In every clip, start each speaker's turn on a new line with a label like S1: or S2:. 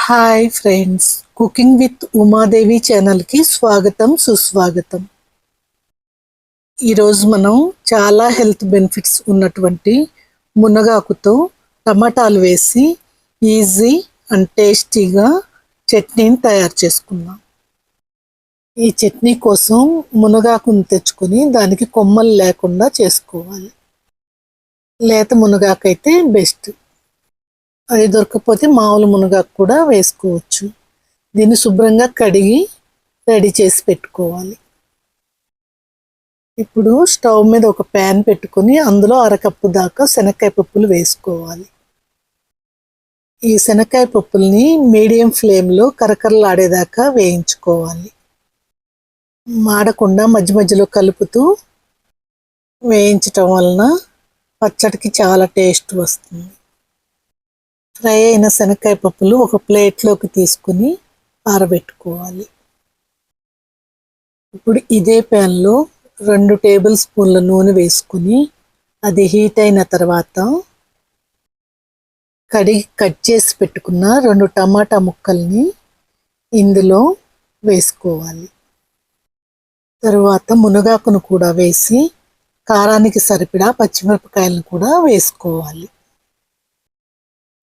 S1: Hi friends, cooking with Umadevi ఛానల్కి స్వాగతం సుస్వాగతం. ఈరోజు మనం చాలా హెల్త్ బెనిఫిట్స్ ఉన్నటువంటి మునగాకుతో టమాటాలు వేసి ఈజీ అండ్ టేస్టీగా చట్నీని తయారు చేసుకుందాం. ఈ చట్నీ కోసం మునగాకును తెచ్చుకొని దానికి కొమ్మలు లేకుండా చేసుకోవాలి. లేత మునగాకు అయితే బెస్ట్. అది దొరకకపోతే మామూలు మునగాకు కూడా వేసుకోవచ్చు. దీన్ని శుభ్రంగా కడిగి రెడీ చేసి పెట్టుకోవాలి. ఇప్పుడు స్టవ్ మీద ఒక ప్యాన్ పెట్టుకొని అందులో అరకప్పు దాకా శనక్కాయ పప్పులు వేసుకోవాలి. ఈ శనక్కాయ పప్పుల్ని మీడియం ఫ్లేమ్లో కరకరలాడేదాకా వేయించుకోవాలి. మాడకుండా మధ్య మధ్యలో కలుపుతూ వేయించటం వలన పచ్చడికి చాలా టేస్ట్ వస్తుంది. ఫ్రై అయిన శనక్కాయ పప్పులు ఒక ప్లేట్లోకి తీసుకుని ఆరబెట్టుకోవాలి. ఇప్పుడు ఇదే ప్యాన్లో 2 టేబుల్ స్పూన్ల నూనె వేసుకుని అది హీట్ అయిన తర్వాత కడిగి కట్ చేసి పెట్టుకున్న 2 టమాటా ముక్కల్ని ఇందులో వేసుకోవాలి. తరువాత మునగాకును కూడా వేసి కారానికి సరిపడా పచ్చిమిరపకాయలను కూడా వేసుకోవాలి.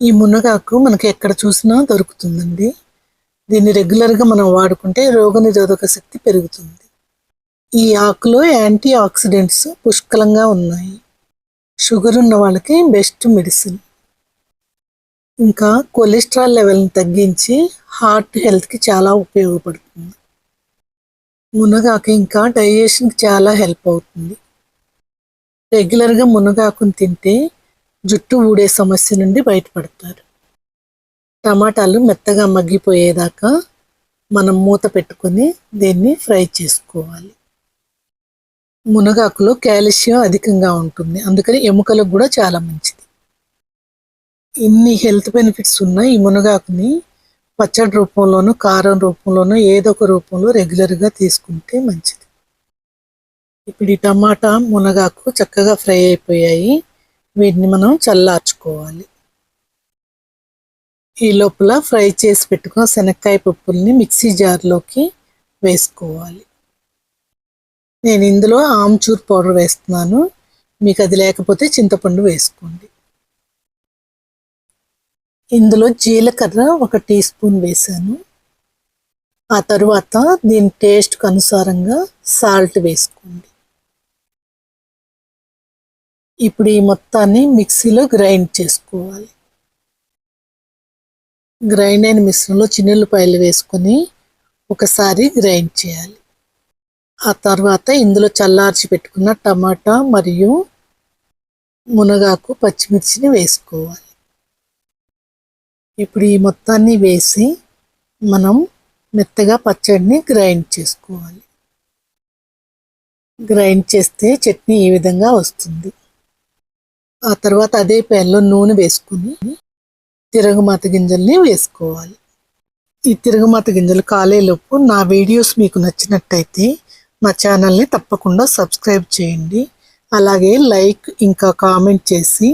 S1: ఈ మునగాకు మనకి ఎక్కడ చూసినా దొరుకుతుందండి. దీన్ని రెగ్యులర్గా మనం వాడుకుంటే రోగనిరోధక శక్తి పెరుగుతుంది. ఈ ఆకులో యాంటీ ఆక్సిడెంట్స్ పుష్కలంగా ఉన్నాయి. షుగర్ ఉన్న వాళ్ళకి బెస్ట్ మెడిసిన్. ఇంకా కొలెస్ట్రాల్ లెవెల్ని తగ్గించి హార్ట్ హెల్త్కి చాలా ఉపయోగపడుతుంది. మునగాకు ఇంకా డైజెషన్కి చాలా హెల్ప్ అవుతుంది. రెగ్యులర్గా మునగాకును తింటే జుట్టు ఊడే సమస్య నుండి బయటపడతారు. టమాటాలు మెత్తగా మగ్గిపోయేదాకా మనం మూత పెట్టుకొని దీన్ని ఫ్రై చేసుకోవాలి. మునగాకులో కాల్షియం అధికంగా ఉంటుంది, అందుకని ఎముకలకు కూడా చాలా మంచిది. ఇన్ని హెల్త్ బెనిఫిట్స్ ఉన్న ఈ మునగాకుని పచ్చడి రూపంలోనూ కారం రూపంలోనూ ఏదో ఒక రూపంలో రెగ్యులర్గా తీసుకుంటే మంచిది. ఇప్పుడు ఈ టమాటా మునగాకు చక్కగా ఫ్రై అయిపోయాయి. వీటిని మనం చల్లార్చుకోవాలి. ఈ లోపల ఫ్రై చేసి పెట్టుకున్న శనక్కాయ పప్పుల్ని మిక్సీ జార్లోకి వేసుకోవాలి. నేను ఇందులో ఆమ్చూర్ పౌడర్ వేస్తున్నాను. మీకు అది లేకపోతే చింతపండు వేసుకోండి. ఇందులో జీలకర్ర 1 టీ స్పూన్ వేసాను. ఆ తరువాత దీని టేస్ట్కి అనుసారంగా సాల్ట్ వేసుకోండి. ఇప్పుడు ఈ మొత్తాన్ని మిక్సీలో గ్రైండ్ చేసుకోవాలి. గ్రైండ్ అయిన మిశ్రమంలో చిన్నుల్లిపాయలు వేసుకొని ఒకసారి గ్రైండ్ చేయాలి. ఆ తర్వాత ఇందులో చల్లార్చి పెట్టుకున్న టమాటా మరియు మునగాకు పచ్చిమిర్చిని వేసుకోవాలి. ఇప్పుడు ఈ మొత్తాన్ని వేసి మనం మెత్తగా పచ్చడిని గ్రైండ్ చేసుకోవాలి. గ్రైండ్ చేస్తే చట్నీ ఈ విధంగా వస్తుంది. ఆ తర్వాత అదే ప్యాన్లో నూనె వేసుకుని తిరగమాత గింజల్ని వేసుకోవాలి. ఈ తిరగమాత గింజలు కాలేలోపు నా వీడియోస్ మీకు నచ్చినట్టయితే మా ఛానల్ని తప్పకుండా సబ్స్క్రైబ్ చేయండి. అలాగే లైక్ ఇంకా కామెంట్ చేసి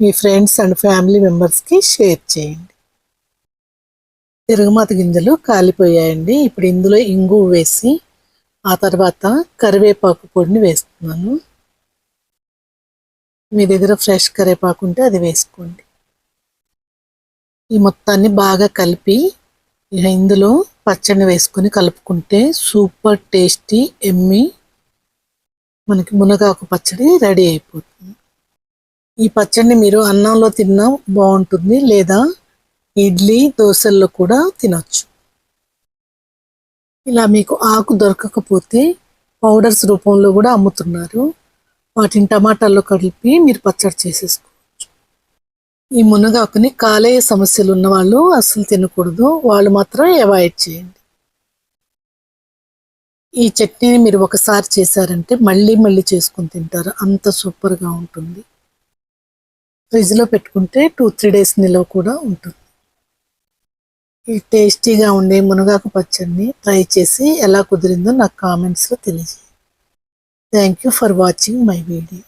S1: మీ ఫ్రెండ్స్ అండ్ ఫ్యామిలీ మెంబర్స్కి షేర్ చేయండి. తిరగమాత గింజలు కాలిపోయాయండి. ఇప్పుడు ఇందులో ఇంగువ వేసి ఆ తర్వాత కరివేపాకు పొడిని వేస్తున్నాను. మీ దగ్గర ఫ్రెష్ కరివేపాకు ఉంటే అది వేసుకోండి. ఈ మొత్తాన్ని బాగా కలిపి ఇందులో పచ్చడిని వేసుకొని కలుపుకుంటే సూపర్ టేస్టీ ఎమ్మీ మనకి మునగాకు పచ్చడి రెడీ అయిపోతుంది. ఈ పచ్చడిని మీరు అన్నంలో తిన్నా బాగుంటుంది, లేదా ఇడ్లీ దోశల్లో కూడా తినొచ్చు. ఇలా మీకు ఆకు దొరకకపోతే పౌడర్స్ రూపంలో కూడా అమ్ముతున్నారు. వాటిని టమాటాల్లో కలిపి మీరు పచ్చడి చేసేసుకోవచ్చు. ఈ మునగాకుని కాలేయ సమస్యలు ఉన్న వాళ్ళు అస్సలు తినకూడదు, వాళ్ళు మాత్రం అవాయిడ్ చేయండి. ఈ చట్నీని మీరు ఒకసారి చేశారంటే మళ్ళీ మళ్ళీ చేసుకొని తింటారు, అంత సూపర్గా ఉంటుంది. ఫ్రిడ్జ్లో పెట్టుకుంటే 2-3 డేస్ నిల్వ కూడా ఉంటుంది. ఈ టేస్టీగా ఉండే మునగాకు పచ్చడిని ట్రై చేసి ఎలా కుదిరిందో నాకు కామెంట్స్లో తెలియజేయండి. Thank you for watching my video.